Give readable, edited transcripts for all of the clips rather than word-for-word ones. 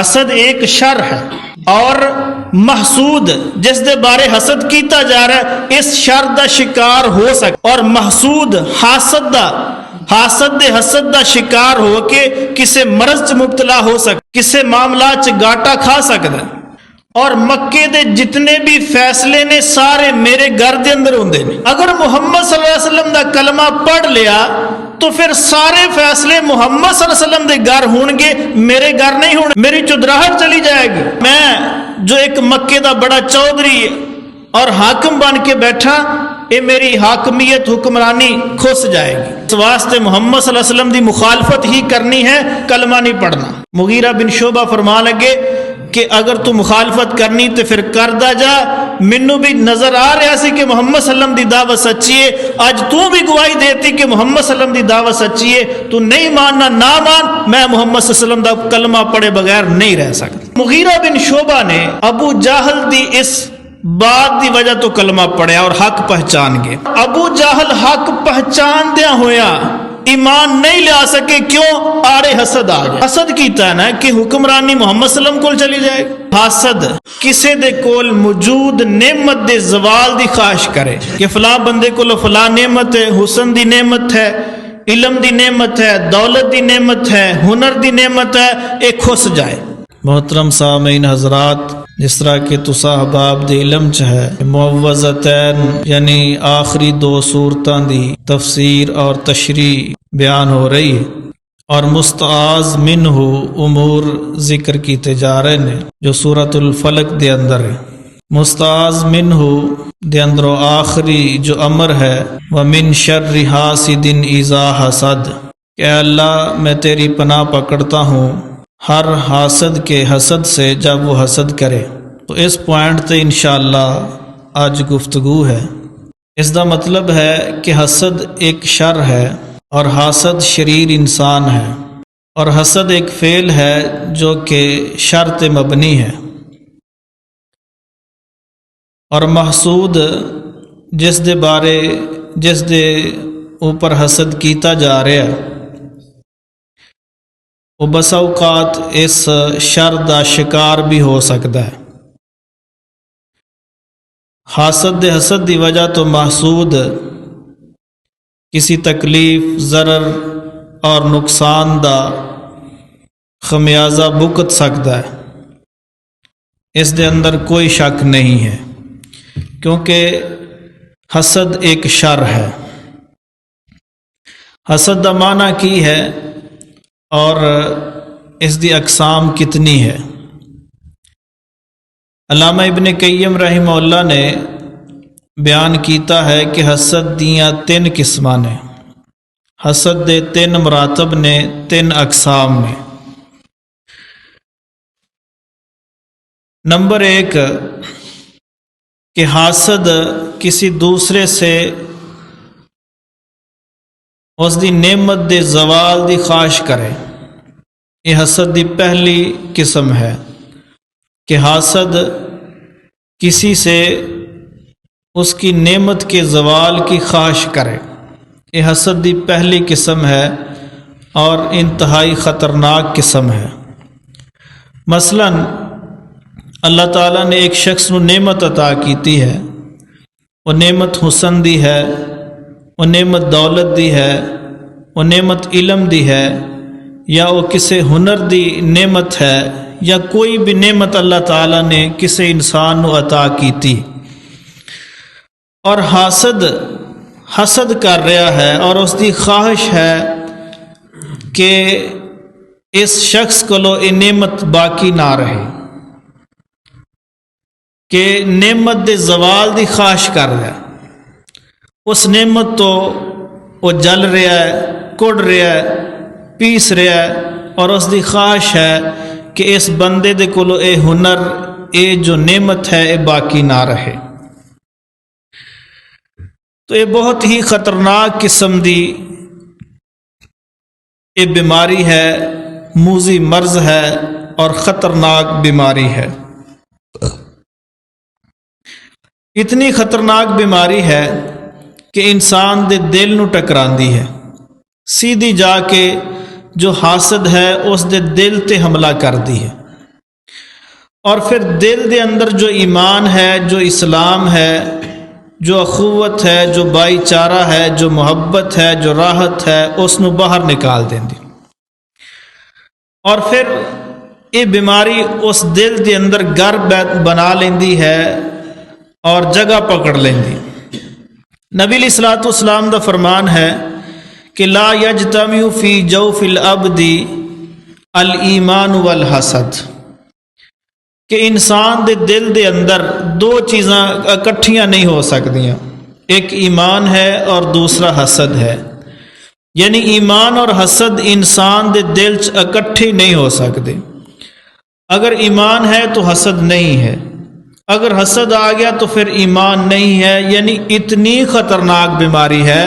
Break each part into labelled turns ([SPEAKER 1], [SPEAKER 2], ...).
[SPEAKER 1] حسد ایک شر ہے، اور محسود جس دے بارے حسد کیتا جا رہا ہے اس شر دا شکار ہو سکتا، اور محسود حاسد دا شکار ہو کے کسے مرض چ مبتلا ہو سکتا، کسے معاملات چ گاٹا کھا سکتا ہے۔ اور مکے دے جتنے بھی فیصلے نے سارے میرے گھر دے اندر ہوندے نے۔ اگر محمد صلی اللہ علیہ وسلم دا کلمہ پڑھ لیا تو پھر سارے فیصلے محمد صلی اللہ علیہ وسلم دے گھر ہون گے، میرے گھر نہیں ہونے، میری چدراہٹ چلی جائے گی۔ میں جو ایک مکے دا بڑا چودھری اور حاکم بن کے بیٹھا، یہ میری حاکمیت حکمرانی کھس جائے گی۔ اس واسطے محمد صلی اللہ علیہ وسلم دی مخالفت ہی کرنی ہے، کلمہ نہیں پڑھنا۔ مغیرہ بن شعبہ فرما لگے کہ اگر تو مخالفت کرنی تو پھر کردہ جا، منو بھی نظر آ رہا سی کہ محمد صلی اللہ علیہ وسلم دی دعوت سچی ہے، آج تو بھی گواہی دیتی کہ محمد صلی اللہ علیہ وسلم دی دعوت سچی ہے، تو نہیں ماننا نہ مان، میں محمد صلی اللہ علیہ وسلم دا کلمہ پڑھے بغیر نہیں رہ سکتا۔ مغیرہ بن شعبہ نے ابو جہل دی اس بات دی وجہ تو کلمہ پڑھیا اور حق پہچان گئے۔ ابو جہل حق پہچان دیا ہویا ایمان نہیں لیا سکے، کیوں؟ آڑے حسد آ گیا۔ حسد کیتا ہے نا کہ حکمرانی محمد صلی اللہ علیہ وسلم کول چلی جائے۔ حسد کسے دے کول موجود نعمت دے زوال دی خواہش کرے کہ فلاں بندے کول فلاں نعمت ہے، حسن دی نعمت ہے، علم دی نعمت ہے، دولت دی نعمت ہے، ہنر دی نعمت ہے، ایک کھس جائے۔ محترم سامعین حضرات، جس طرح کہ تسا احباب دے علم چ ہے، معوذتین یعنی آخری دو سورتاں دی تفسیر اور تشریح بیان ہو رہی ہے، اور مستعاذ منہ امور ذکر کیتے جا رہے ہیں جو سورۃ الفلق دے اندر ہے۔ مستعاذ منہ دے اندر آخری جو امر ہے وَمِن شَرِّ حَاسِدٍ اِذَا حَسَدَ، کہ اے اللہ میں تیری پناہ پکڑتا ہوں ہر حاسد کے حسد سے جب وہ حسد کرے۔ تو اس پوائنٹ تے انشاءاللہ آج گفتگو ہے۔ اس دا مطلب ہے کہ حسد ایک شر ہے، اور حاسد شریر انسان ہے، اور حسد ایک فعل ہے جو کہ شر تے مبنی ہے۔ اور محسود جس دے اوپر حسد کیتا جا رہا ہے، وہ بسا اوقات اس شر دا شکار بھی ہو سکتا ہے۔ حاسد دے حسد دی وجہ تو محسود کسی تکلیف، ضرر اور نقصان دا خمیازہ بھگت سکتا ہے، اس دے اندر کوئی شک نہیں ہے، کیونکہ حسد ایک شر ہے۔ حسد دا معنی کی ہے اور اس دی اقسام کتنی ہے؟ علامہ ابن قیم رحمہ اللہ نے بیان کیتا ہے کہ حسد دیاں 3 قسماں نے، حسد دے 3 مراتب نے، 3 اقسام نے۔ نمبر 1 کہ حاسد کسی دوسرے سے اس دی نعمت دے زوال دی خواہش کرے، یہ حسد دی پہلی قسم ہے کہ حاسد کسی سے اس کی نعمت کے زوال کی خواہش کرے، یہ حسد دی پہلی قسم ہے اور انتہائی خطرناک قسم ہے۔ مثلا اللہ تعالیٰ نے ایک شخص کو نعمت عطا کیتی ہے، وہ نعمت حسن دی ہے، وہ نعمت دولت دی ہے، وہ نعمت علم دی ہے، یا وہ کسی ہنر دی نعمت ہے، یا کوئی بھی نعمت اللہ تعالیٰ نے کسی انسان کو عطا کیتی، اور حسد کر رہا ہے اور اس دی خواہش ہے کہ اس شخص کو یہ نعمت باقی نہ رہے، کہ نعمت دے زوال دی خواہش کر رہا ہے، اس نعمت تو وہ جل رہا ہے، کڑ رہا ہے، پیس رہا ہے، اور اس دی خواہش ہے کہ اس بندے دے کولو اے ہنر، اے جو نعمت ہے، اے باقی نہ رہے۔ تو یہ بہت ہی خطرناک قسم دی یہ بیماری ہے، موذی مرض ہے اور خطرناک بیماری ہے۔ اتنی خطرناک بیماری ہے کہ انسان دے دل نو ٹکراندی ہے، سیدھی جا کے جو حاسد ہے اس دے دل تے حملہ کر دی ہے۔ اور پھر دل دے اندر جو ایمان ہے، جو اسلام ہے، جو اخوت ہے، جو بھائی چارہ ہے، جو محبت ہے، جو راحت ہے، اس نو باہر نکال دیندی۔ اور پھر یہ بیماری اس دل دے اندر گھر بنا لیندی ہے اور جگہ پکڑ لیندی۔ نبی علیہ الصلوۃ والسلام دا فرمان ہے کہ لا یجتمع فی جوف العبد الایمان والحسد، کہ انسان دے دل دے اندر دو چیزاں اکٹھیاں نہیں ہو سکدیاں، ایک ایمان ہے اور دوسرا حسد ہے۔ یعنی ایمان اور حسد انسان دے دل چ اکٹھے نہیں ہو سکتے۔ اگر ایمان ہے تو حسد نہیں ہے، اگر حسد آ گیا تو پھر ایمان نہیں ہے۔ یعنی اتنی خطرناک بیماری ہے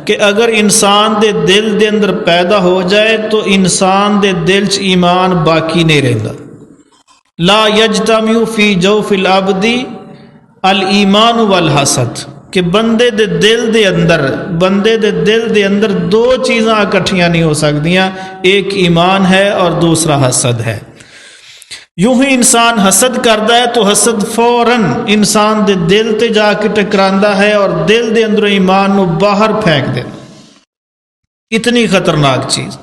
[SPEAKER 1] کہ اگر انسان دے دل دے اندر پیدا ہو جائے تو انسان دے دل چ ایمان باقی نہیں رہتا۔ لا یجتمع فی جوف العبد الایمان والحسد، کہ بندے دے دل دے اندر دو چیزاں اکٹھیاں نہیں ہو سکدیاں، ایک ایمان ہے اور دوسرا حسد ہے۔ یوں ہی انسان حسد کرتا ہے تو حسد فوراً انسان دے دل تے جا کے ٹکراندا ہے اور دل دے اندر ایمان نو باہر پھینک دے۔ اتنی خطرناک چیز۔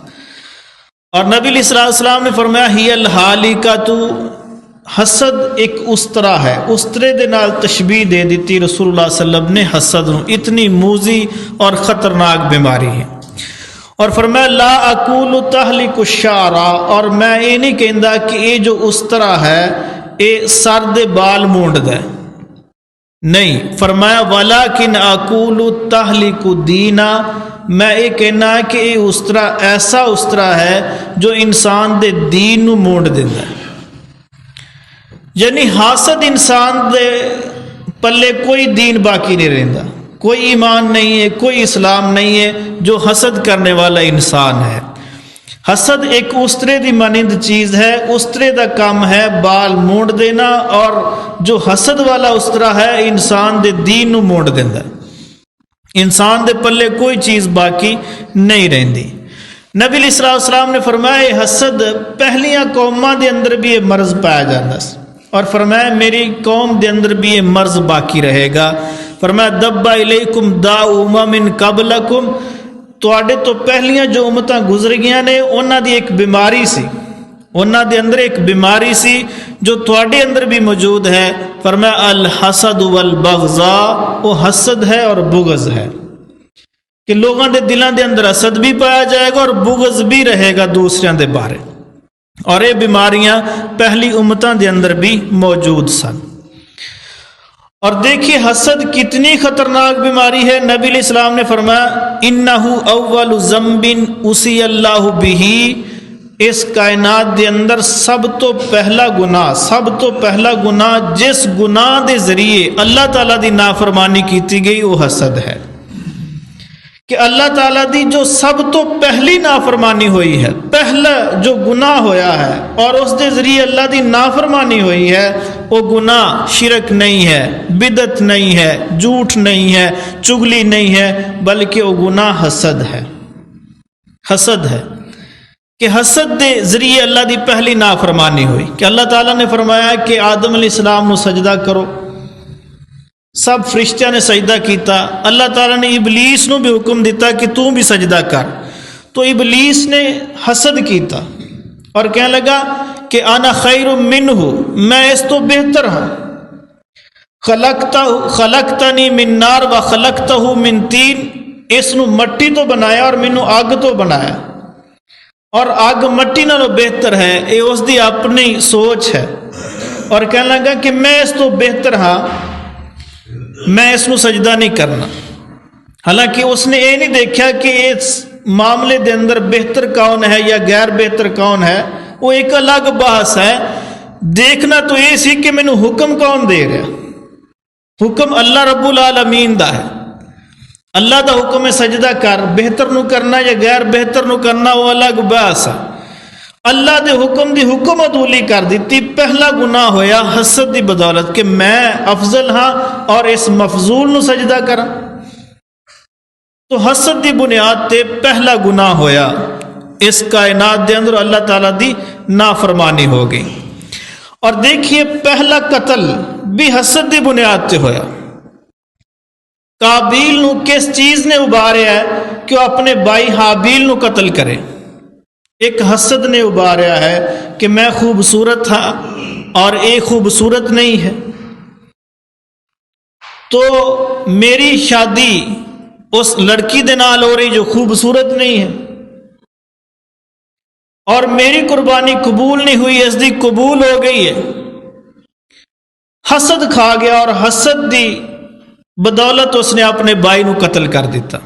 [SPEAKER 1] اور نبی علیہ الصلوۃ والسلام نے فرمایا ہی الحالکۃ، حسد ایک استرا ہے، استرے دے نال تشبیہ دے دیتی رسول اللہ صلی اللہ علیہ وسلم نے حسد نو، اتنی موذی اور خطرناک بیماری ہے۔ اور فرمایا لا اقول تہلک الشعر، اور میں یہ نہیں کہندا کہ یہ جو استرا ہے یہ سر دے بال مونڈدا ہے، نہیں، فرمایا ولیکن اقول تہلک دینا، میں یہ کہنا کہ یہ استرا ایسا استرا ہے جو انسان دے دین نو مونڈ دیندا ہے۔ یعنی حاسد انسان دے پلے کوئی دین باقی نہیں رہندا، کوئی ایمان نہیں ہے، کوئی اسلام نہیں ہے جو حسد کرنے والا انسان ہے۔ حسد ایک استرے دی مانند چیز ہے، استرے دا کام ہے بال مونڈ دینا، اور جو حسد والا استرا ہے انسان دے دین نو مونڈ دیندا ہے، انسان دے پلے کوئی چیز باقی نہیں رہندی۔ نبی علیہ الصلوۃ والسلام نے فرمایا یہ حسد پہلیاں قوماں دے اندر بھی یہ مرض پایا جاندا سی، اور فرمایا میری قوم دے اندر بھی یہ مرض باقی رہے گا۔ فرمایا دب الیکم داء امم قبلکم، تواڈے تو پہلیاں جو امتاں گزر گیاں نے انہاں دی ایک بیماری سی، انہاں دے اندر ایک بیماری سی جو تواڈے اندر بھی موجود ہے۔ فرمایا الحسد والبغضاء، وہ حسد ہے اور بغض ہے، کہ لوگاں دے دلاں دے اندر حسد بھی پایا جائے گا اور بغض بھی رہے گا دوسریاں دے بارے، اور یہ بیماریاں پہلی امتاں دے اندر بھی موجود سن۔ اور دیکھیے حسد کتنی خطرناک بیماری ہے۔ نبی علیہ السلام نے فرمایا انہو اول ذنب اسی اللہ بہ، اس کائنات دے اندر سب تو پہلا گناہ جس گناہ دے ذریعے اللہ تعالیٰ دی نافرمانی کیتی گئی وہ حسد ہے، کہ اللہ تعالیٰ دی جو سب تو پہلی نافرمانی ہوئی ہے، پہلا جو گناہ ہویا ہے اور اس دے ذریعے اللہ دی نافرمانی ہوئی ہے، وہ گناہ شرک نہیں ہے، بدعت نہیں ہے، جھوٹ نہیں ہے، چغلی نہیں ہے، بلکہ وہ گناہ حسد ہے۔ حسد ہے کہ حسد دے ذریعے اللہ دی پہلی نافرمانی ہوئی، کہ اللہ تعالیٰ نے فرمایا کہ آدم علیہ السلام نو سجدہ کرو، سب فرشتیاں نے سجدہ کیتا، اللہ تعالیٰ نے ابلیس نو بھی حکم دیتا کہ تو بھی سجدہ کر، تو ابلیس نے حسد کیتا اور کہنے لگا کہ انا خیر منہ، میں اس تو بہتر ہوں، خلقتنی من نار و خلقتہ من طین، اس نو مٹی تو بنایا اور مینوں اگ تو بنایا، اور اگ مٹی نالوں بہتر ہے، یہ اس دی اپنی سوچ ہے، اور کہنے لگا کہ میں اس تو بہتر ہاں، میں اس نو سجدہ نہیں کرنا۔ حالانکہ اس نے یہ نہیں دیکھا کہ اس معاملے دے اندر بہتر کون ہے یا غیر بہتر کون ہے، وہ ایک الگ بحث ہے، دیکھنا تو یہ سی کہ مینوں حکم کون دے رہا، حکم اللہ رب العالمین دا ہے، اللہ دا حکم ہے سجدہ کر، بہتر نو کرنا یا غیر بہتر نو کرنا وہ الگ بحث ہے۔ اللہ دے حکم دی حکم عدولی کر دیتی، پہلا گناہ ہویا حسد دی بدولت کہ میں افضل ہاں اور اس مفضول نو سجدہ کرا، تو حسد دی بنیاد تے پہلا گناہ ہویا، اس کائنات دے اندر اللہ تعالیٰ دی نافرمانی ہو گئی۔ اور دیکھیے پہلا قتل بھی حسد دی بنیاد تے ہویا. قابیل نو کس چیز نے اباریا ہے کہ وہ اپنے بھائی حابیل نو قتل کرے؟ ایک حسد نے اباریا ہے کہ میں خوبصورت تھا اور ایک خوبصورت نہیں ہے، تو میری شادی اس لڑکی دے نال ہو رہی جو خوبصورت نہیں ہے، اور میری قربانی قبول نہیں ہوئی، اس دی قبول ہو گئی ہے. حسد کھا گیا اور حسد دی بدولت اس نے اپنے بھائی نو قتل کر دیتا.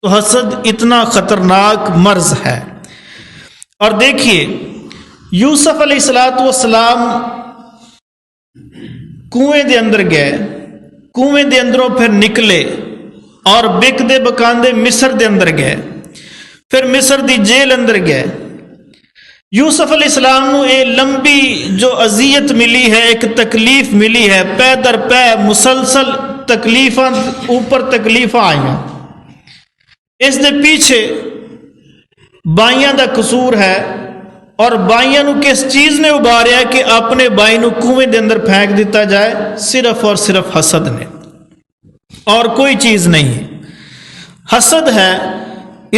[SPEAKER 1] تو حسد اتنا خطرناک مرض ہے. اور دیکھیے یوسف علیہ السلام کنویں دے اندر گئے، کنویں دے اندروں پھر نکلے اور بکدے بکاندے مصر دے اندر گئے، پھر مصر دی جیل اندر گئے. یوسف علیہ السلام نو یہ لمبی جو اذیت ملی ہے، ایک تکلیف ملی ہے، پے در پے مسلسل تکلیفاں اوپر تکلیفاں آئیاں. اس دے پیچھے بائیاں دا قصور ہے، اور بائیاں نو کس چیز نے اباریا ہے کہ اپنے بائی نو کنویں دے اندر پھینک دیتا جائے؟ صرف اور صرف حسد نے، اور کوئی چیز نہیں ہے. حسد ہے.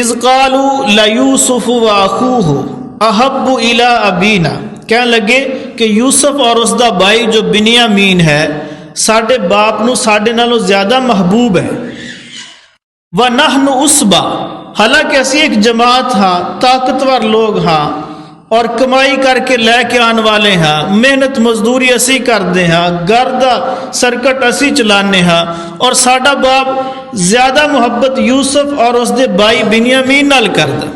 [SPEAKER 1] اذ قالوا لیوسف واخوہ احب الی ابینا، کہنے لگے کہ یوسف اور اس دا بھائی جو بنیامین ہے ساڈے باپ نو ساڈے نالوں زیادہ محبوب ہے. وَنَحْنُ عُصْبَةٌ، حالانکہ اسی ایک جماعت ہاں، طاقتور لوگ ہاں، اور کمائی کر کے لے کے آن والے ہاں، محنت مزدوری اسی کردے ہاں، گردہ سرکٹ اسی چلانے ہاں، اور ساڈا باپ زیادہ محبت یوسف اور اس دے بھائی بنیامین نال کردا.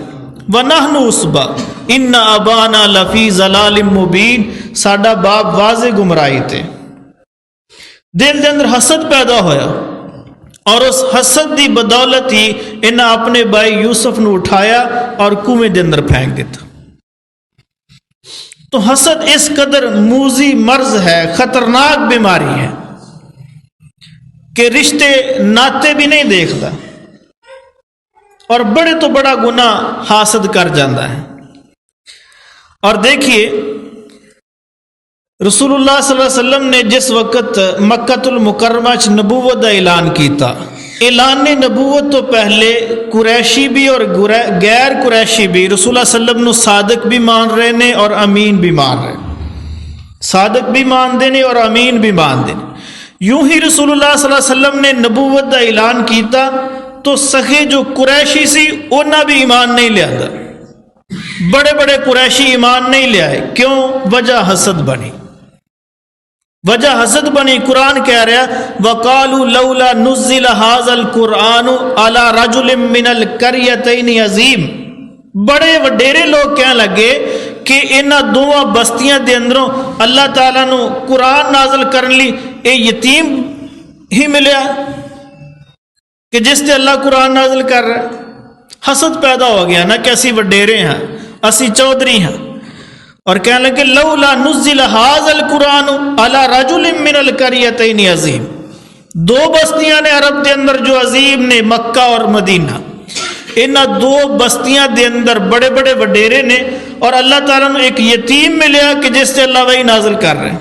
[SPEAKER 1] وَنَحْنُ عُصْبَةٌ إِنَّ أَبَانَا لَفِي ضَلَالٍ مُبِينٍ، ساڈا باپ واضح گمراہی تے. دل دے اندر حسد پیدا ہویا، اور اس حسد دی بدولت ہی انہاں اپنے بھائی یوسف نو اٹھایا اور کنویں دے اندر پھینک دیتا. تو حسد اس قدر موذی مرض ہے، خطرناک بیماری ہے کہ رشتے ناتے بھی نہیں دیکھتا، اور بڑے تو بڑا گناہ حاسد کر جاندہ ہے. اور دیکھیے رسول اللہ صلی اللہ علیہ وسلم نے جس وقت مکۃ المکرمہ نبوت دا اعلان کیتا، اعلان نبوت تو پہلے قریشی بھی اور غیر قریشی بھی رسول اللہ صلی اللہ علیہ وسلم نو صادق بھی مان رہے نے اور امین بھی مان رہے، صادق بھی مان دینے اور امین بھی مان دینے. یوں ہی رسول اللہ صلی اللہ علیہ وسلم نے نبوت دا اعلان کیتا تو سخے جو قریشی سی انہاں بھی ایمان نہیں لیا، بڑے بڑے قریشی ایمان نہیں لے آئے. کیوں؟ وجہ حسد بنی، وجہ حسد بنی. قرآن کہہ رہا وَقَالُوا لَوْلَا نُزِّلَ هَذَا الْقُرْآنُ عَلَى رَجُلٍ مِّنَ الْقَرْيَتَيْنِ عَظِيمٍ. بڑے وڈیرے لوگ کہنے لگے کہ انہاں دونوں بستیاں دے اندروں اللہ تعالیٰ نو قرآن نازل کرن لی اے یتیم ہی ملیا کہ جس تے اللہ قرآن نازل کر رہا ہے. حسد پیدا ہو گیا نا کہ اسی وڈیرے ہیں، اسی چودھری ہیں، اور کہنے لگے لولا نزل هذا القرآن على رجل من القريتين عظیم. دو بستیاں نے عرب دے اندر جو عظیم نے، مکہ اور مدینہ. انہاں دو بستیاں دے اندر بڑے بڑے وڈیرے نے، اور اللہ تعالیٰ نے ایک یتیم ملیا کہ جس سے اللہ وحی نازل کر رہے ہیں.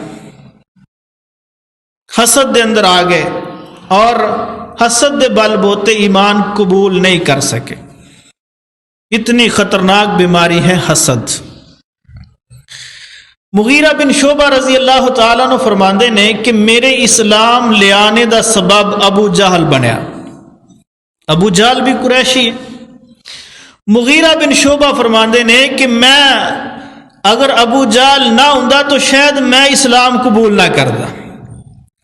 [SPEAKER 1] حسد دے اندر آ گئے، اور حسد دے بل بوتے ایمان قبول نہیں کر سکے. اتنی خطرناک بیماری ہے حسد. مغیرہ بن شعبہ رضی اللہ تعالیٰ عنہ فرماندے نے کہ میرے اسلام لے آنے دا سبب ابو جہل بنیا. ابو جہل بھی قریشی ہے. مغیرہ بن شعبہ فرماندے نے کہ میں اگر ابو جہل نہ ہوندا تو شاید میں اسلام قبول نہ کردا.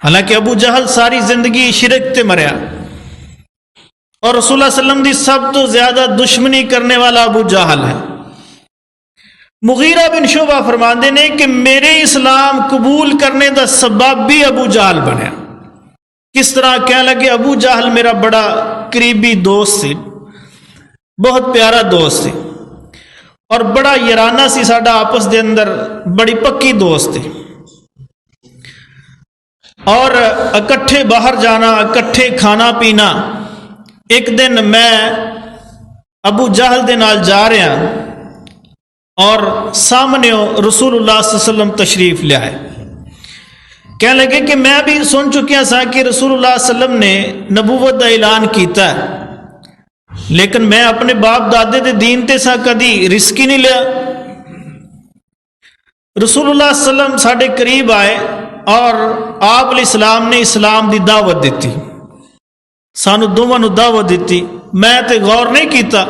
[SPEAKER 1] حالانکہ ابو جہل ساری زندگی شرک تے مریا، اور رسول اللہ صلی اللہ علیہ وسلم دی سب تو زیادہ دشمنی کرنے والا ابو جہل ہے. مغیرہ بن شعبہ فرماندے نے کہ میرے اسلام قبول کرنے دا سبب بھی ابو جہل بنیا. کس طرح؟ کہنے لگے ابو جہل میرا بڑا قریبی دوست سی، بہت پیارا دوست سی، اور بڑا یارانہ سی ساڈا آپس دے اندر، بڑی پکی دوست تھی، اور اکٹھے باہر جانا، اکٹھے کھانا پینا. ایک دن میں ابو جہل دے نال جا رہا، اور سامنے رسول اللہ صلی اللہ علیہ وسلم تشریف لے آئے. کہنے لگے کہ میں بھی سن چکیا سا کہ رسول اللہ صلی اللہ علیہ وسلم نے نبوت کا اعلان کیتا ہے، لیکن میں اپنے باپ دادے دے دین تے سا کدی رسک ہی نہیں لیا. رسول اللہ صلی اللہ علیہ وسلم ساڈے قریب آئے اور آپ علیہ السلام نے اسلام دی دعوت دیتی، سانو دونوں نو دعوت دیتی. میں تے غور نہیں کیتا،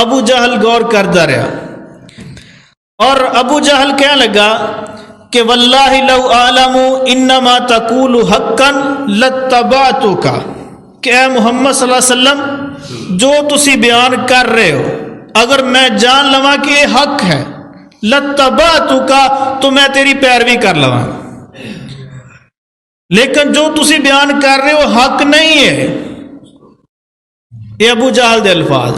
[SPEAKER 1] ابو جہل غور کرتا رہا، اور ابو جہل کہنے لگا کہ واللہ لو اعلم انما تقول حقا لاتبعتک، کہ اے محمد صلی اللہ علیہ وسلم جو تسی بیان کر رہے ہو اگر میں جان لواں کہ یہ حق ہے، لاتبعتک تو میں تیری پیروی کر لواں، لیکن جو تسی بیان کر رہے ہو حق نہیں ہے. یہ ابو جہل دے الفاظ.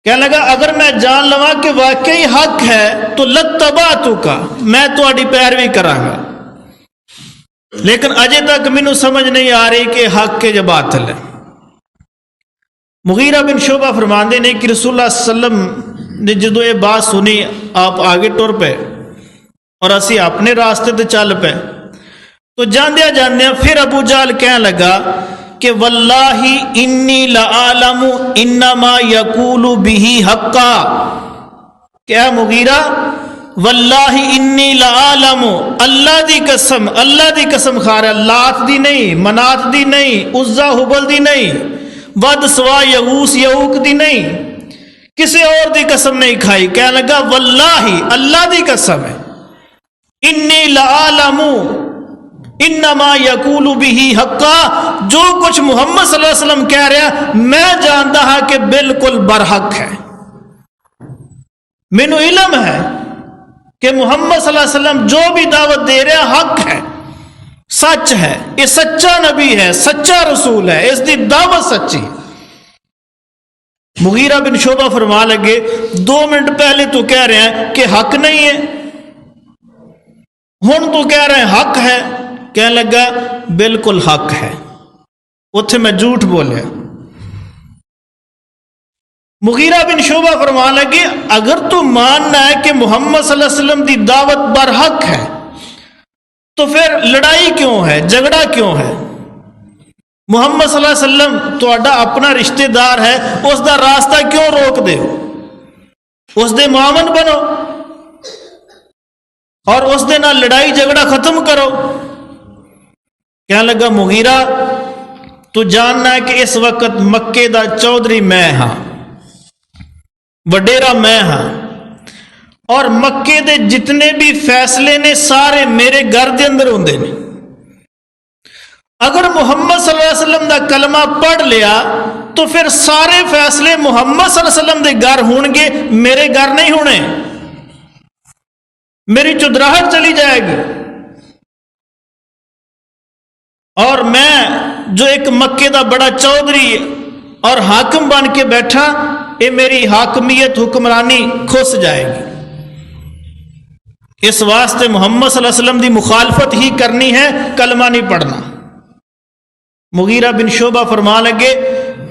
[SPEAKER 1] کہنے لگا اگر میں جان لواں کہ واقعی حق ہے تو لاتبعتک، میں تہاڈی پیروی کراں گا، لیکن اجے تک مینوں سمجھ نہیں آ رہی کہ حق ہے یا باطل ہے. مغیرہ بن شعبہ فرماندے نے کہ رسول اللہ صلی اللہ علیہ وسلم نے جدو یہ بات سنی آپ آگے ٹر پے اور اسی اپنے راستے تے چل پے. تو جاندیا جاندیا پھر ابو جہل کہنے لگا کہ واللہ انی لعالم انما یقول بہ حقا، کہ اے مغیرہ واللہ انی لعالم، اللہ دی قسم کھا رہا، لات دی نہیں، منات دی نہیں، عزا حبل دی نہیں، ود سوا یغوس یعوق دی نہیں، کسی اور دی قسم نہیں کھائی. کہنے لگا واللہ اللہ دی قسم ہے، انی لعالم انما یقول بہ حقا، جو کچھ محمد صلی اللہ علیہ وسلم کہہ رہا میں جانتا ہاں کہ بالکل برحق ہے. مینوں علم ہے کہ محمد صلی اللہ علیہ وسلم جو بھی دعوت دے رہا حق ہے، سچ ہے، یہ سچا نبی ہے، سچا رسول ہے، اس دی دعوت سچی. مغیرہ بن شعبہ فرما لگے 2 منٹ پہلے تو کہہ رہے ہیں کہ حق نہیں ہے، ہن تو کہہ رہے ہیں حق ہے. کہنے لگا بالکل حق ہے، اتھے میں جھوٹ بولیا. مغیرہ بن شعبہ فرما لگے اگر تو ماننا ہے کہ محمد صلی اللہ علیہ وسلم دی دعوت برحق ہے تو پھر لڑائی کیوں ہے، جھگڑا کیوں ہے؟ محمد صلی اللہ علیہ وسلم تہاڈا اپنا رشتہ دار ہے، اس دا راستہ کیوں روک دے ہو؟ اس دے معاون بنو اور اس دے نال لڑائی جھگڑا ختم کرو. کہنے لگا مغیرہ تو جاننا ہے کہ اس وقت مکے دا چودھری میں ہاں، وڈیرا میں ہاں، اور مکے دے جتنے بھی فیصلے نے سارے میرے گھر دے اندر ہوندے نے. اگر محمد صلی اللہ علیہ وسلم دا کلمہ پڑھ لیا تو پھر سارے فیصلے محمد صلی اللہ علیہ وسلم دے گھر ہون گے، میرے گھر نہیں ہونے، میری چودراہٹ چلی جائے گی. اور میں جو ایک مکے دا بڑا چودھری اور حاکم بن کے بیٹھا، یہ میری حاکمیت حکمرانی کھس جائے گی. اس واسطے محمد صلی اللہ علیہ وسلم دی مخالفت ہی کرنی ہے، کلمہ نہیں پڑھنا. مغیرہ بن شعبہ فرما لگے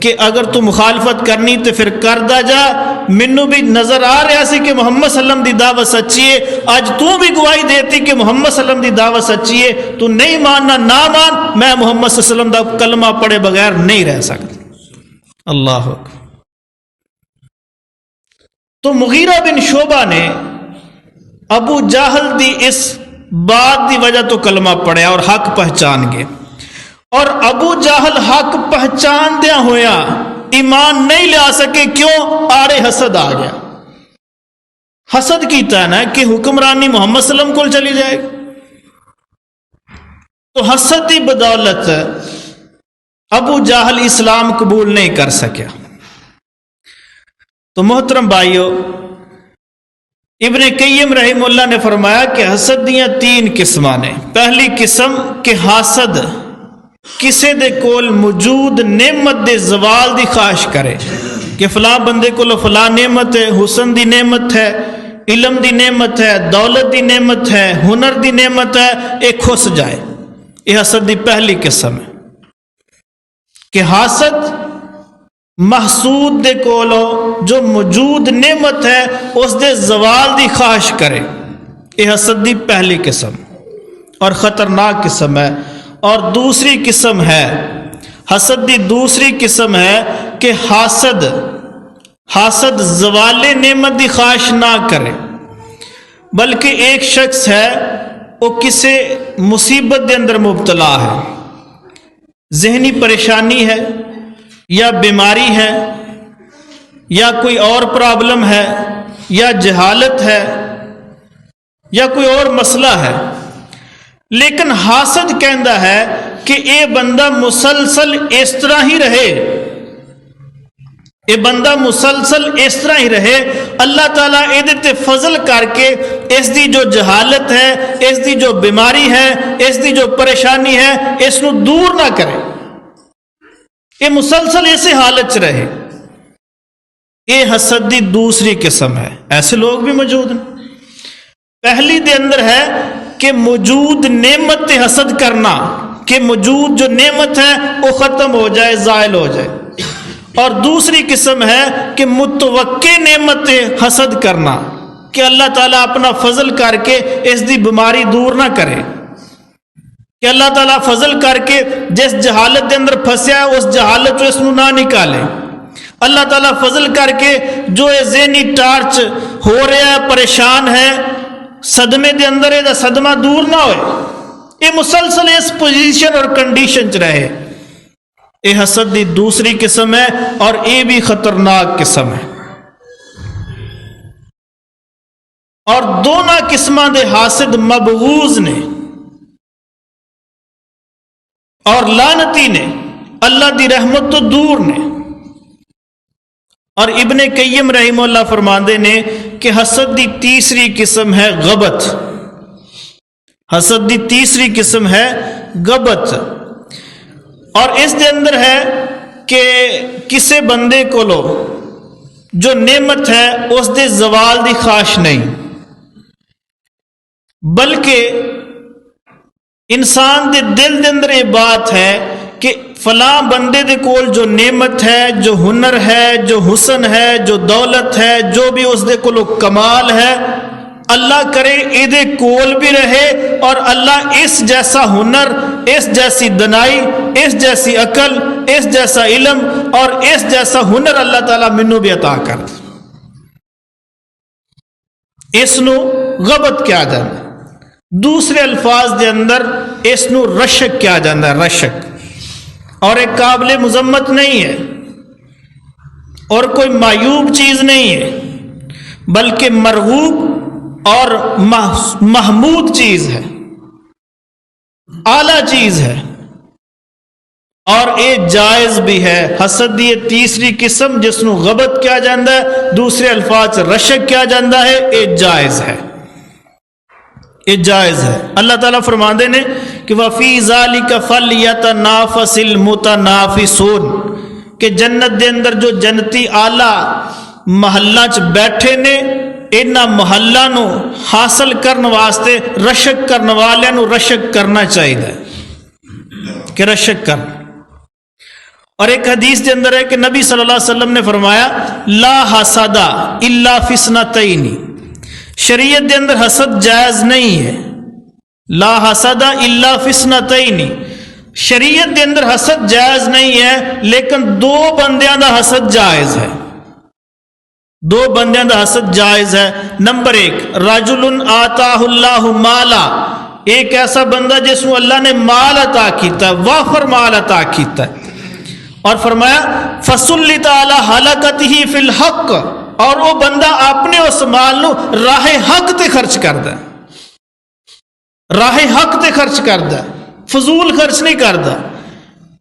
[SPEAKER 1] کہ اگر تو مخالفت کرنی تو پھر کردا جا، مینوں بھی نظر آ رہا سی کہ محمد صلی اللہ علیہ وسلم دی دعوت سچی ہے، اج تو بھی گواہی دیتی کہ محمد صلی اللہ علیہ وسلم دی دعوت سچی ہے، تو نہیں ماننا نہ مان، میں محمد صلی اللہ علیہ وسلم دا کلمہ پڑھے بغیر نہیں رہ سکتا. اللہ اکبر. تو مغیرہ بن شعبہ نے ابو جہل دی اس بات دی وجہ تو کلمہ پڑھیا اور حق پہچان گئے. اور ابو جہل حق پہچان دیا ہویا ایمان نہیں لیا سکے، کیوں؟ آڑے حسد آ گیا. حسد کیتا ہے نا کہ حکمرانی محمد صلی اللہ علیہ وسلم کو چلی جائے گی، تو حسد کی بدولت ابو جہل اسلام قبول نہیں کر سکیا. تو محترم بھائیو، ابن قیم رحمہ اللہ نے فرمایا کہ حسد دیاں 3 قسماں نے. پہلی قسم کہ حاسد کسے دے کول موجود نعمت دے زوال دی خواہش کرے کہ فلاں بندے کو فلاں نعمت ہے، حسن دی نعمت ہے، علم دی نعمت ہے، دولت دی نعمت ہے، ہنر دی نعمت ہے، ایک کھس جائے. یہ حسد دی پہلی قسم ہے کہ حاسد محسود دے کولو جو موجود نعمت ہے اس دے زوال دی خواہش کرے، یہ حسد دی پہلی قسم اور خطرناک قسم ہے۔ اور دوسری قسم ہے، حسد دی دوسری قسم ہے کہ حاسد زوال نعمت دی خواہش نہ کرے، بلکہ ایک شخص ہے وہ کسی مصیبت دے اندر مبتلا ہے، ذہنی پریشانی ہے یا بیماری ہے یا کوئی اور پرابلم ہے یا جہالت ہے یا کوئی اور مسئلہ ہے، لیکن حاسد کہندا ہے کہ اے بندہ مسلسل اس طرح ہی رہے، اے بندہ مسلسل اس طرح ہی رہے، اللہ تعالیٰ ایدے تے فضل کر کے اس دی جو جہالت ہے، اس دی جو بیماری ہے، اس دی جو پریشانی ہے، اس نو دور نہ کرے، یہ مسلسل ایسے حالت چ رہے۔ یہ حسد دی دوسری قسم ہے، ایسے لوگ بھی موجود ہیں۔ پہلی دے اندر ہے کہ موجود نعمت تے حسد کرنا، کہ موجود جو نعمت ہے وہ ختم ہو جائے، زائل ہو جائے، اور دوسری قسم ہے کہ متوقع نعمت تے حسد کرنا، کہ اللہ تعالیٰ اپنا فضل کر کے اس دی بیماری دور نہ کرے، کہ اللہ تعالیٰ فضل کر کے جس جہالت دے اندر پھنسیا ہے اس جہالت اس نو نہ نکالے، اللہ تعالیٰ فضل کر کے جو ذہنی ٹارچ ہو رہا ہے، پریشان ہے، صدمے دے اندر ہے، صدمہ دور نہ ہوئے، یہ مسلسل اس پوزیشن اور کنڈیشن چ رہے، یہ حسد دی دوسری قسم ہے اور یہ بھی خطرناک قسم ہے۔ اور دونوں قسماں دے حاسد مبغوض نے اور لعنتی نے، اللہ دی رحمت تو دور نے۔ اور ابن قیم رحمہ اللہ فرماندے نے کہ حسد دی تیسری قسم ہے غبط، حسد دی تیسری قسم ہے غبط، اور اس دے اندر ہے کہ کسے بندے کو لو جو نعمت ہے اس دے زوال دی خواہش نہیں، بلکہ انسان دے دل دے اندر یہ بات ہے کہ فلاں بندے دے کول جو نعمت ہے، جو ہنر ہے، جو حسن ہے، جو دولت ہے، جو بھی اس دے کولو کمال ہے، اللہ کرے ایدے کول بھی رہے، اور اللہ اس جیسا ہنر، اس جیسی دنائی، اس جیسی عقل، اس جیسا علم اور اس جیسا ہنر اللہ تعالیٰ منو بھی عطا کر دے۔ اس نو غبط کیا جانا، دوسرے الفاظ دے اندر اس نو رشک کیا جانا ہے، رشک، اور ایک قابل مذمت نہیں ہے اور کوئی معیوب چیز نہیں ہے، بلکہ مرغوب اور محمود چیز ہے، اعلیٰ چیز ہے، اور یہ جائز بھی ہے۔ حسد دی یہ تیسری قسم جس نو غبط کیا جاندہ ہے، دوسرے الفاظ رشک کیا جاندہ ہے، یہ جائز ہے، یہ جائز ہے۔ اللہ تعالیٰ فرماندے نے کہ وَفِي ذَلِكَ فَلْيَتَنَافَسِ الْمُتَنَافِسُونَ، کہ جنت دے اندر جو جنتی آلہ محلہ چ بیٹھے نے، انہاں محلہ نو حاصل کرنے واسطے رشک کرنے والے نو رشک کرنا چاہیے، کہ رشک کر۔ اور ایک حدیث دے اندر ہے کہ نبی صلی اللہ علیہ وسلم نے فرمایا لا حسد الا فی اثنتین، شریعت دے اندر حسد جائز نہیں ہے، لا حسد الا فی اثنتین، شریعت دے اندر حسد جائز نہیں ہے، لیکن دو بندیاں دا حسد جائز ہے، دو بندیاں دا حسد جائز ہے۔ نمبر ایک، رجل آتاہ اللہ مالا، ایک ایسا بندہ جس کو اللہ نے مال عطا کیتا ہے، وافر مال عطا کیتا ہے، اور فرمایا فَسُلِّطَ عَلَى حَلَقَتِهِ فِي الْحَقِّ، اور وہ بندہ اپنے اس مال نو راہ حق تے خرچ کردا ہے، راہ حق تے خرچ کردا ہے، فضول خرچ نہیں کردا،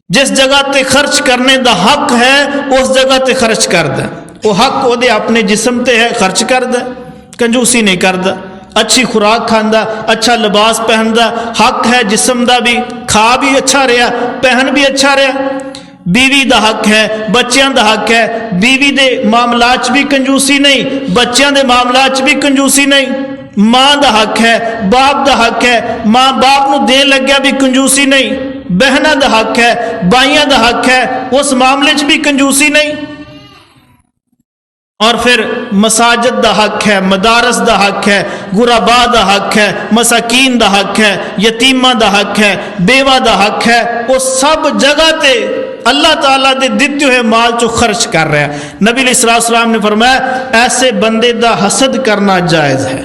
[SPEAKER 1] جس جگہ تے خرچ کرنے دا حق ہے اس جگہ تے خرچ کردا ہے، وہ حق وہ دے اپنے جسم تے ہے، خرچ کردا ہے، کنجوسی نہیں کردا، اچھی خوراک کھاندا، اچھا لباس پہندا، حق ہے جسم دا بھی، کھا بھی اچھا رہا، پہن بھی اچھا رہا، بیوی دا حق ہے، بچیاں دا حق ہے، بیوی دے معاملات بھی کنجوسی نہیں، بچیاں دے معاملات بھی کنجوسی نہیں، ماں دا حق ہے، باپ دا حق ہے، ماں باپ نو دین لگیا بھی کنجوسی نہیں، بہناں دا حق ہے، بائیاں دا حق ہے، اس معاملے چ بھی کنجوسی نہیں. اور پھر مساجد دا حق ہے، مدارس دا حق ہے، غربا دا حق ہے، مساکین دا حق ہے، یتیماں دا حق ہے، بیوہ دا حق ہے. وہ سب جگہ تے اللہ تعالیٰ دے دتے ہوئے مال چو خرچ کر رہا ہے. نبی علیہ الصلوۃ والسلام نے فرمایا ایسے بندے دا حسد کرنا جائز ہے،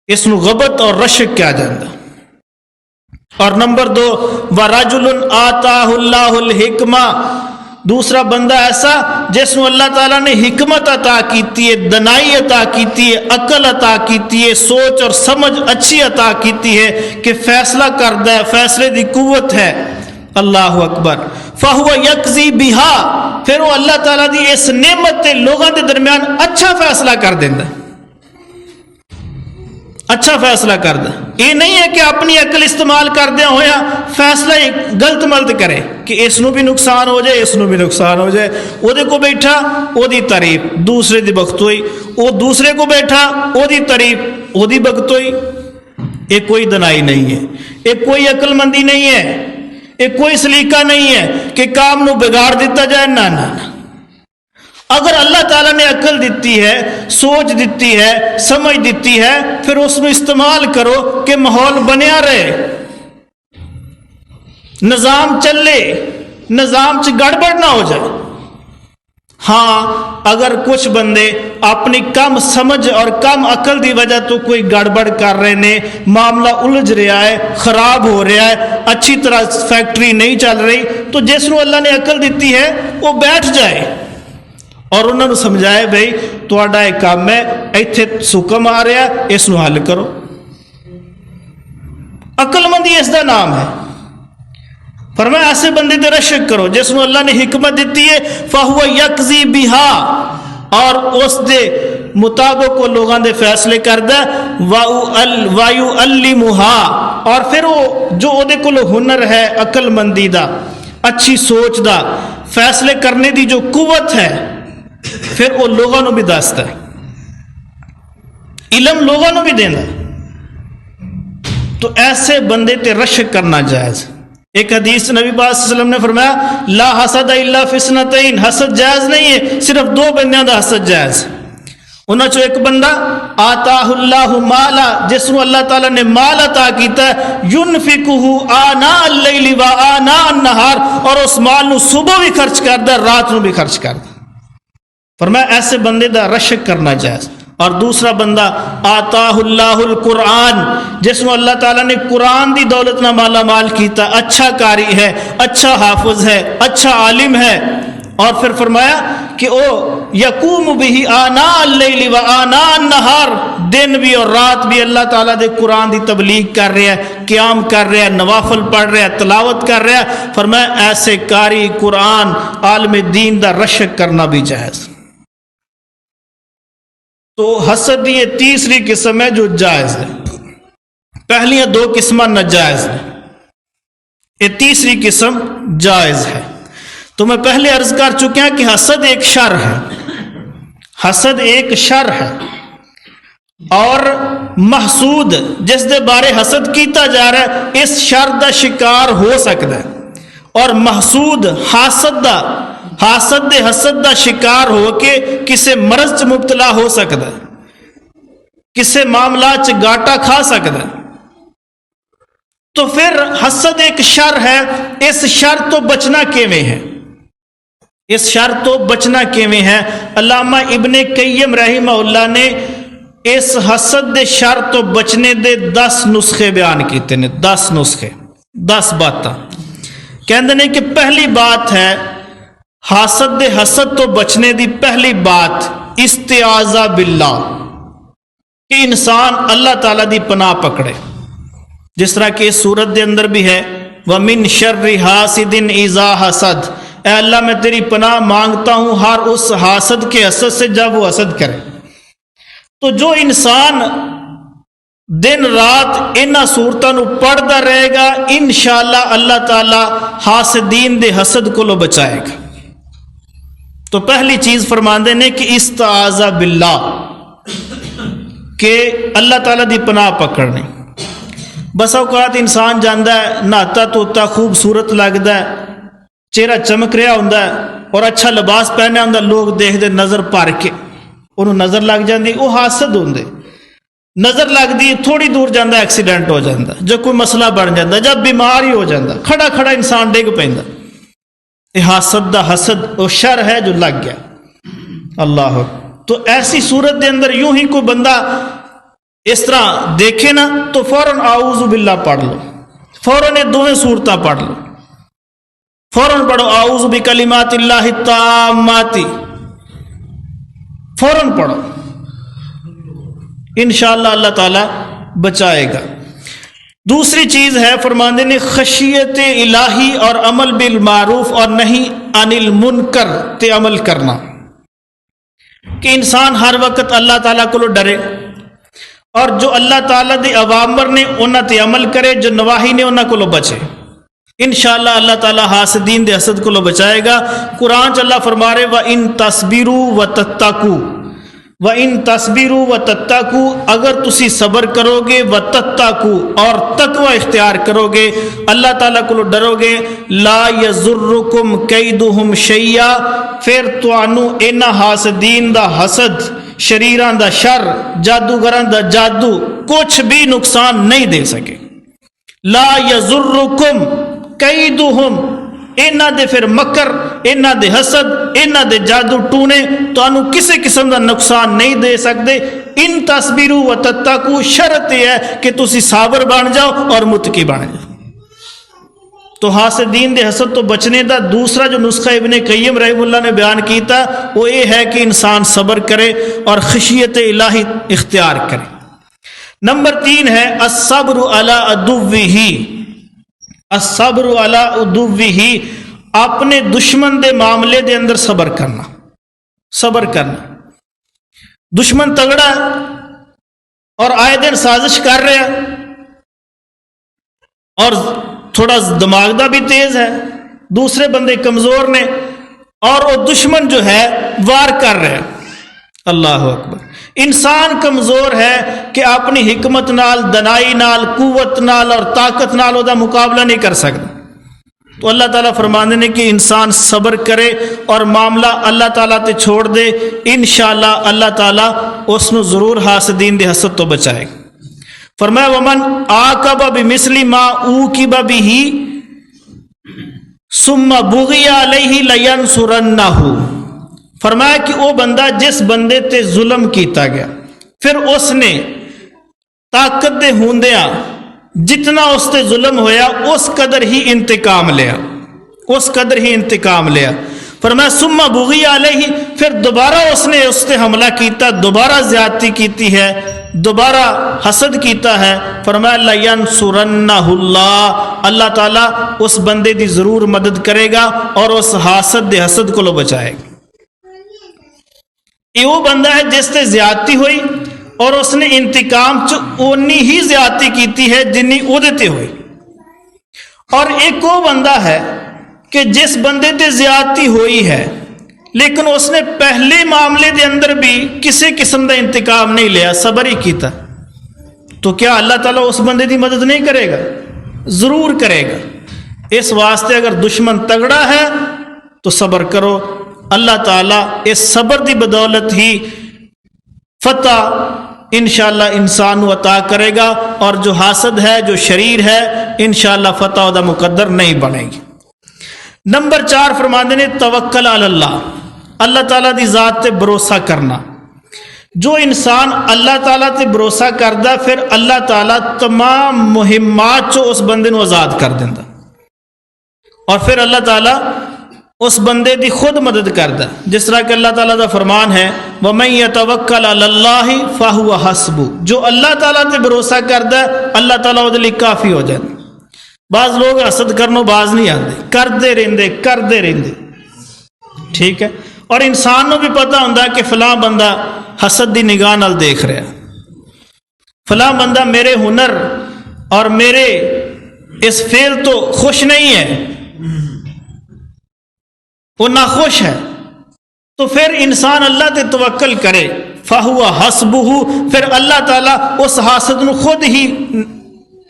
[SPEAKER 1] اس نو غبط اور رشک کیا جاتا. اور نمبر 2 وَرَجُلٌ آتَاهُ اللَّهُ الْحِكْمَةَ، دوسرا بندہ ایسا جس نو اللہ تعالیٰ نے حکمت عطا کیتی ہے، دنائی عطا کیتی ہے، عقل عطا کیتی ہے، سوچ اور سمجھ اچھی عطا کیتی ہے کہ فیصلہ کردا ہے، فیصلے دی قوت ہے. اللہ اکبر. فَهُوَ يَقْضِي بِهَا، پھر وہ اللہ تعالیٰ دی اس نعمت تے لوگوں دے درمیان اچھا فیصلہ کر دیندا ہے، اچھا فیصلہ کر دے. یہ نہیں ہے کہ اپنی عقل استعمال کردیا ہویا فیصلہ غلط ملت کرے کہ اس نو بھی نقصان ہو جائے، اس نو بھی نقصان ہو جائے. او دے کو بیٹھا او دی تعریف، دوسرے دی بختوئی، او دوسرے کو بیٹھا او دی تعریف، او دی بختوئی. یہ کوئی دنائی نہیں ہے، یہ کوئی عقل مندی نہیں ہے، یہ کوئی سلیقہ نہیں ہے کہ کام نو بگاڑ دیتا جائے. نہ نہ نہ، اگر اللہ تعالیٰ نے عقل دیتی ہے، سوچ دیتی ہے، سمجھ دیتی ہے، پھر اس میں استعمال کرو کہ ماحول بنیا رہے، نظام چلے، نظام چ گڑبڑ نہ ہو جائے. ہاں اگر کچھ بندے اپنی کم سمجھ اور کم عقل دی وجہ تو کوئی گڑبڑ کر رہے نے، معاملہ الجھ رہا ہے، خراب ہو رہا ہے، اچھی طرح فیکٹری نہیں چل رہی، تو جس کو اللہ نے عقل دیتی ہے وہ بیٹھ جائے اور انہوں نے سمجھائے بھائی تہاڈا ایک کام ہے، ایتھے سکم آ رہا ہے، اس نو حل کرو. عقل مندی اس دا نام ہے. فرمایا ایسے بندے تے رشک کرو جس نو اللہ نے حکمت دیتی ہے. فَهُوَ يَقْضِي بِهَا، اور اس دے مطابق وہ لوگاں دے فیصلے کردا وَيُعَلِّمُهَا، اور پھر وہ جو دے کول ہنر ہے عقل مندی دا، اچھی سوچ دا، فیصلے کرنے دی جو قوت ہے، پھر وہ لوگوں نو بھی دستا ہے، علم لوگوں نو بھی دینا. تو ایسے بندے تے رشک کرنا جائز. ایک حدیث نبی پاک صلی اللہ علیہ وسلم نے فرمایا لا حسد الا فی اثنتین، حسد جائز نہیں ہے، صرف 2 بندیاں دا حسد جائز. انہاں چو ایک بندہ آتاہ اللہ مالا، جس کو اللہ تعالیٰ نے مال عطا کیتا ہے، ينفقه آناء اللیل و آناء النہار، اور اس مال نو صبح بھی خرچ کردا، رات نو بھی خرچ کردا. فرمایا ایسے بندے دا رشک کرنا جائز. اور دوسرا بندہ آتاہ اللہ القرآن، جس کو اللہ تعالیٰ نے قرآن دی دولت نہ مالا مال کیتا، اچھا قاری ہے، اچھا حافظ ہے، اچھا عالم ہے. اور پھر فرمایا کہ او یقوم بھی آناء اللیل و آناء النہار، دن بھی اور رات بھی اللہ تعالیٰ دے قرآن دی تبلیغ کر رہا ہے، قیام کر رہا ہے، نوافل پڑھ رہا ہے، تلاوت کر رہا ہے. فرمایا ایسے قاری قرآن عالم دین دا رشک کرنا بھی جائز. تو حسد یہ تیسری قسم ہے جو جائز ہے. پہلیاں 2 قسمیں ناجائز ہیں، یہ تیسری قسم جائز ہے. تو میں پہلے عرض کر چکا کہ حسد ایک شر ہے، حسد ایک شر ہے، اور محسود جس دے بارے حسد کیتا جا رہا ہے اس شر دا شکار ہو سکتا ہے. اور محسود حاسد دے حسد دا شکار ہو کے کسے مرض چ مبتلا ہو سکتا ہے، کسے معاملات چ گاٹا کھا سکتا ہے. تو پھر حسد ایک شر ہے، اس شر تو بچنا کیویں ہے؟ اس شر تو بچنا کیویں ہے؟ علامہ ابن قیم رحمہ اللہ نے اس حسد دے شر تو بچنے دے 10 نسخے بیان کیتے نے. 10 نسخے، 10 باتاں کہندے نے کہ پہلی بات ہے حاسد دے حسد تو بچنے دی پہلی بات استعاذہ باللہ، کہ انسان اللہ تعالیٰ دی پناہ پکڑے، جس طرح کہ اس صورت دے اندر بھی ہے وَمِن شَرِّ حَاسِدٍ اِذَا حَسَدَ، اے اللہ میں تیری پناہ مانگتا ہوں ہر اس حاسد کے حسد سے جب وہ حسد کرے. تو جو انسان دن رات انہاں صورتاں نو پڑھدا رہے گا انشاءاللہ اللہ تعالیٰ حاسدین دے حسد کو بچائے گا. تو پہلی چیز فرماندے نے کہ استعاذہ باللہ، کہ اللہ تعالیٰ دی پناہ پکڑنی. بس اوقات انسان جانا ہے نہاتا دھوتا خوبصورت لگتا ہے چہرہ چمک رہا ہوتا ہے اور اچھا لباس پہنیا ہوتا، لوگ دیکھتے نظر بھر کے انہوں نظر لگ جاتی، وہ حاسد ہوندے، نظر لگتی تھوڑی دور جانا ایکسیڈنٹ ہو جاتا، جب کوئی مسئلہ بن جاتا، جب بیمار ہی ہو جاتا، کھڑا کھڑا انسان ڈگ پیندا، یہ حاسد دا حسد وہ شر ہے جو لگ گیا اللہ۔ تو ایسی صورت دے اندر یوں ہی کوئی بندہ اس طرح دیکھے نا تو فوراً اعوذ باللہ پڑھ لو، فوراً یہ دونوں صورتیں پڑھ لو، فوراً پڑھو اعوذ بکلمات اللہ التامات، فوراً پڑھو، انشاءاللہ اللہ تعالیٰ بچائے گا۔ دوسری چیز ہے فرماندے نے خشیت الہی اور عمل بالمعروف اور نہیں عن المنکر تے عمل کرنا، کہ انسان ہر وقت اللہ تعالیٰ کو ڈرے اور جو اللہ تعالیٰ دے اوامر نے انہاں تے عمل کرے، جو نواہی نے انہاں کو بچے، انشاءاللہ اللہ تعالیٰ حاسدین دے حسد کو بچائے گا۔ قرآن چ اللہ فرما رہے وَإِن تَصْبِرُوا وَتَتَّقُوا، وَإِن تَصْبِرُوا وَتَتَّقُوا، اگر تسی صبر کرو گے وَتَتَّقُوا اور تقوی اختیار کرو گے، اللہ تعالیٰ کو ڈرو گے، لا یضرکم کیدہم شیئا، پھر تانوں انہاں حاسدین دا حسد، شریراں دا شر، جادوگراں دا جادو کچھ بھی نقصان نہیں دے سکے۔ لا یضرکم کیدہم، انہاں دے پھر مکر، انہاں دے حسد، انہاں دے جادو ٹونے تانوں کسی قسم دا نقصان نہیں دے سکتے۔ ان تصبروا وتتقوا، شرط یہ ہے کہ تسی صابر بن جاؤ اور متقی بن جاؤ۔ تو حاسدین دے حسد تو بچنے دا دوسرا جو نسخہ ابن قیم رحمہ اللہ نے بیان کیتا وہ یہ ہے کہ انسان صبر کرے اور خشیت الہی اختیار کرے۔ نمبر 3 ہے الصبر علی عدوہ، الصبر علی عدوہ، اپنے دشمن دے معاملے دے اندر صبر کرنا، صبر کرنا۔ دشمن تگڑا ہے اور آئے دن سازش کر رہا ہے اور تھوڑا دماغ دا بھی تیز ہے، دوسرے بندے کمزور نے اور وہ دشمن جو ہے وار کر رہا ہے۔ اللہ اکبر، انسان کمزور ہے کہ اپنی حکمت نال، دنائی نال، قوت نال اور طاقت نال وہ مقابلہ نہیں کر سکتا۔ تو اللہ تعالیٰ فرمانے نے کہ انسان صبر کرے اور معاملہ اللہ تعالیٰ تے چھوڑ دے، انشاءاللہ اللہ تعالیٰ اس نو ضرور حاسدین دے حسد تو بچائے گا۔ فرمایا ومن عاقب بمثل ما عوقب به ثم بغی علیہ لینصرنہ، فرمایا کہ وہ بندہ جس بندے تے ظلم کیتا گیا پھر اس نے طاقت دے ہوندیاں جتنا اس تے ظلم ہویا اس قدر ہی انتقام لیا، اس قدر ہی انتقام لیا۔ فرمایا ثم بغی علیہ، پھر دوبارہ اس نے اس تے حملہ کیتا، دوبارہ زیادتی کیتی ہے، دوبارہ حسد کیتا ہے، فرمایا لینصرنہ اللہ، اللہ تعالیٰ اس بندے دی ضرور مدد کرے گا اور اس حاسد دے حسد کو بچائے گا۔ یہ وہ بندہ ہے جس تے زیادتی ہوئی اور اس نے انتقام اونی ہی زیادتی کیتی ہے جنی تے ہوئی، اور ایک وہ بندہ ہے کہ جس بندے تے زیادتی ہوئی ہے لیکن اس نے پہلے معاملے دے اندر بھی کسی قسم کا انتقام نہیں لیا، صبر ہی کیتا، تو کیا اللہ تعالیٰ اس بندے دی مدد نہیں کرے گا؟ ضرور کرے گا۔ اس واسطے اگر دشمن تگڑا ہے تو صبر کرو، اللہ تعالیٰ اس صبر دی بدولت ہی فتح انشاءاللہ انسان عطا کرے گا، اور جو حاسد ہے، جو شریر ہے، انشاءاللہ فتح دا مقدر نہیں بنے گی۔ نمبر 4 فرماندے نے توکل علی اللہ، اللہ تعالیٰ دی ذات تے بھروسہ کرنا۔ جو انسان اللہ تعالیٰ تے بھروسہ کردا پھر اللہ تعالیٰ تمام مہمات چو اس بندے نو آزاد کر دیندا، اور پھر اللہ تعالیٰ اس بندے دی خود مدد کردا، جس طرح کہ اللہ تعالیٰ دا فرمان ہے وَمَن يَتَوَكَّلْ عَلَى اللَّهِ فَهُوَ حَسْبُهُ، جو اللہ تعالیٰ تے بھروسہ کردا اللہ تعالیٰ وہ لئے کافی ہو جائے۔ بعض لوگ حسد کرنوں باز نہیں آتے، کرتے رہندے، ٹھیک ہے، اور انسان نو بھی پتہ ہوندا کہ فلاں بندہ حسد دی نگاہ نال دیکھ رہا، فلاں بندہ میرے ہنر اور میرے اس فعل تو خوش نہیں ہے، وہ ناخوش ہے، تو پھر انسان اللہ تے توکل کرے، فَهُوَ حَسْبُهُ، پھر اللہ تعالیٰ اس حاسد نو خود ہی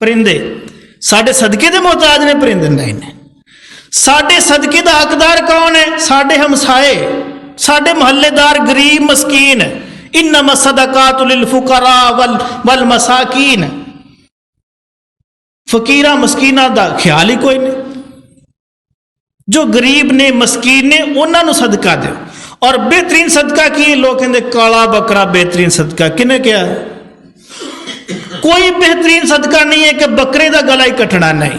[SPEAKER 1] پرندے ساڈے صدقے دے محتاج نے؟ پرندے نہیں نے. ساڈے صدقے دا حقدار کون ہے؟ ساڈے ہمسائے، ساڈے محلے دار غریب مسکین. انما الصدقات للفقراء والمساکین. فقیراں مسکیناں دا خیال ہی کوئی نہیں. جو غریب نے مسکین نے انہاں نو صدقہ دیو. اور بہترین صدقہ کی لوگ کہندے کالا بکرا بہترین صدقہ. کنے کیا ہے؟ کوئی بہترین صدقہ نہیں ہے کہ بکرے دا گلا ہی کٹنا. نہیں،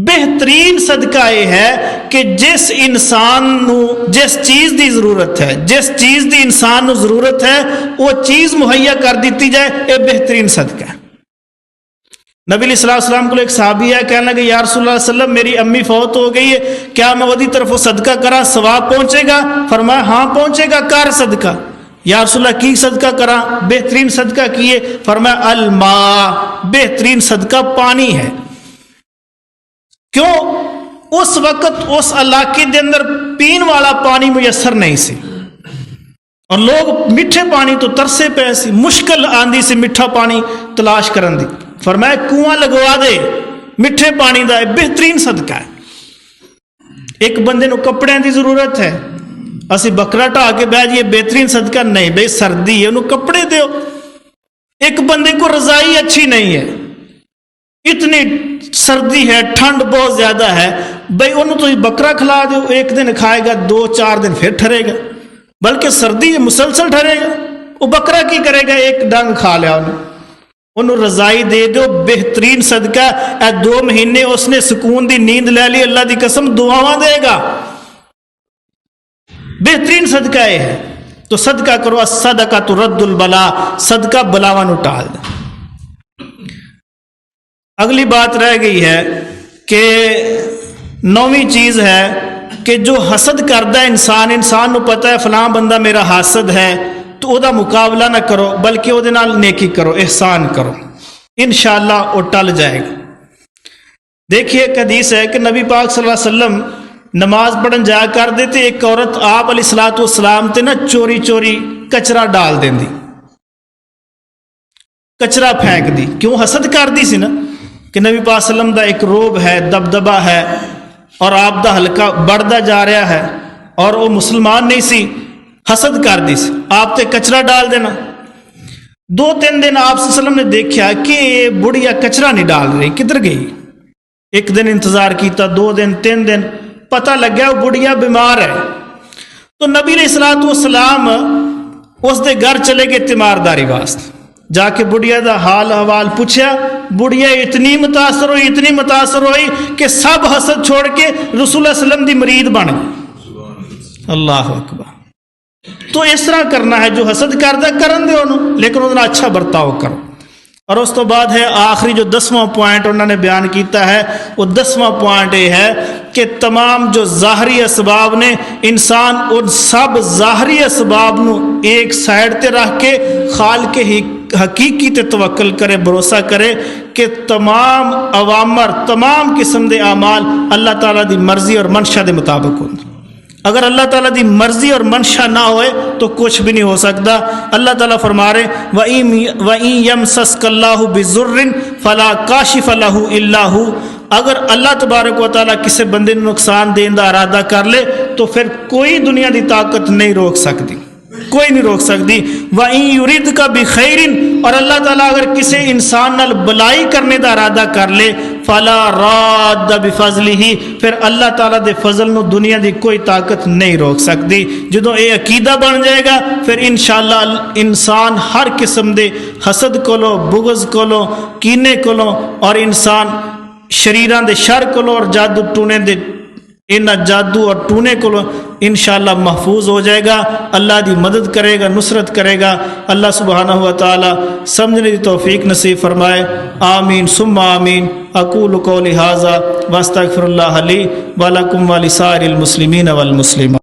[SPEAKER 1] بہترین صدقہ یہ ہے کہ جس انسان نو جس چیز دی ضرورت ہے، جس چیز دی انسان نو ضرورت ہے وہ چیز مہیا کر دیتی جائے، یہ بہترین صدقہ ہے. نبی علیہ السلام کو ایک صحابی ہے، کہنے لگے یا رسول اللہ صلی اللہ علیہ وسلم میری امی فوت ہو گئی ہے، کیا میں ودی طرف وہ صدقہ کرا ثواب پہنچے گا؟ فرمایا ہاں پہنچے گا، کر صدقہ. یا رسول اللہ کی صدقہ کرا؟ بہترین صدقہ کیے. فرمایا الماء، بہترین صدقہ پانی ہے. کیوں؟ اس وقت اس علاقے دے اندر پین والا پانی میسر نہیں سی اور لوگ میٹھے پانی تو ترسے پے سی، مشکل آندی سے میٹھا پانی تلاش کرن دی. فرمایا کنواں لگوا دے میٹھے پانی دا، بہترین صدقہ ہے. ایک بندے نو کپڑے دی ضرورت ہے، اسی بکرا ٹھا کے بہ جائیے، بہترین صدقہ نہیں. بھائی سردی ہے انہوں کپڑے دیو. ایک بندے کو رضائی اچھی نہیں ہے، اتنی سردی ہے، ٹھنڈ بہت زیادہ ہے، بھائی انہوں تو بکرا کھلا دو، ایک دن کھائے گا، 2-4 دن پھر ٹھرے گا. بلکہ سردی مسلسل ٹھرے گا. وہ بکرا کی کرے گا؟ ایک ڈنگ کھا لیا انہوں رضائی دے دو، بہترین صدقہ. 2 مہینے اس نے سکون دی نیند لے لی، اللہ دی قسم دعاواں دے گا. بہترین صدقہ یہ ہے. تو صدقہ کرو. الصدقہ ترد البلا، صدقہ بلاواں نو ٹال دے. اگلی بات رہ گئی ہے کہ 9ویں چیز ہے کہ جو حسد کردہ انسان نو پتہ ہے فلاں بندہ میرا حاسد ہے، تو او دا مقابلہ نہ کرو بلکہ او دے نال نیکی کرو، احسان کرو، انشاءاللہ وہ ٹل جائے گا. دیکھیے ایک حدیث ہے کہ نبی پاک صلی اللہ علیہ وسلم نماز پڑھن جایا کر دیتے، ایک عورت آپ علیہ السلام تے نا چوری چوری کچرا ڈال دیں دی، کچرا پھینک دی. کیوں؟ حسد کر دی سی نا کہ نبی پاک صلی اللہ علیہ وسلم دا ایک روب ہے، دبدبہ ہے، اور آپ دا حلقہ بڑھتا جا رہا ہے، اور وہ مسلمان نہیں سی، حسد کر دی سی، آپ تے کچرا ڈال دینا. 2-3 دن آپ صلی اللہ علیہ وسلم نے دیکھا کہ یہ بڑھیا کچرا نہیں ڈال رہی، کدھر گئی؟ ایک دن انتظار کیتا، 2 دن 3 دن، پتہ لگ گیا وہ بڑھیا بیمار ہے. تو نبی علیہ السلام اس دے گھر چلے گئے تیمارداری واسطے. جا کے بڑھیا دا حال حوال پوچھا. بڑھیا اتنی متاثر ہوئی کہ سب حسد چھوڑ کے رسول اللہ صلی اللہ علیہ وسلم دی مرید بن گئی. اللہ اکبر. تو اس طرح کرنا ہے، جو حسد کردہ کرن دے انہوں، لیکن انہوں نے اچھا برتاؤ کرو. اور اس تو بعد ہے آخری جو 10واں پوائنٹ انہوں نے بیان کیتا ہے، وہ 10واں پوائنٹ یہ ہے کہ تمام جو ظاہری اسباب نے، انسان ان سب ظاہری اسباب نو ایک سائڈ تے رکھ کے خالق حقیقی تے توکل کرے، بھروسہ کرے کہ تمام اوامر، تمام قسم دے اعمال اللہ تعالیٰ دی مرضی اور منشا دے مطابق ہوں. اگر اللہ تعالیٰ دی مرضی اور منشا نہ ہوئے تو کچھ بھی نہیں ہو سکتا. اللہ تعالیٰ فرما رہے وَإِن يَمْسَسْكَ اللَّهُ بِضُرٍّ فَلَا كَاشِفَ لَهُ إِلَّا هُوَ. اگر اللہ تبارک و تعالیٰ کسی بندے نے نقصان دین دا ارادہ کر لے تو پھر کوئی دنیا دی طاقت نہیں روک سکتی، کوئی نہیں روک سکتی. وَإِن يُرِدْكَ بِخَيْرٍ، اور اللہ تعالیٰ اگر کسی انسان نال بلائی کرنے دا ارادہ کر لے فَلَا رَادَّ بِفَضْلِهِ، پھر اللہ تعالیٰ دے فضل نو دنیا دی کوئی طاقت نہیں روک سکتی. جدوں اے عقیدہ بن جائے گا پھر انشاءاللہ انسان ہر قسم دے حسد کولو، بغض کولو، کینے کولو، اور انسان شریران دے شر کولو اور جادو ٹونے دے ان جادو اور ٹونے کو انشاءاللہ محفوظ ہو جائے گا. اللہ دی مدد کرے گا، نصرت کرے گا. اللہ سبحانہ و تعالی سمجھنے دی توفیق نصیب فرمائے. آمین ثم آمین. اقول قولی ھذا واستغفر اللہ لی ولکم ولسائر المسلمین والمسلمات.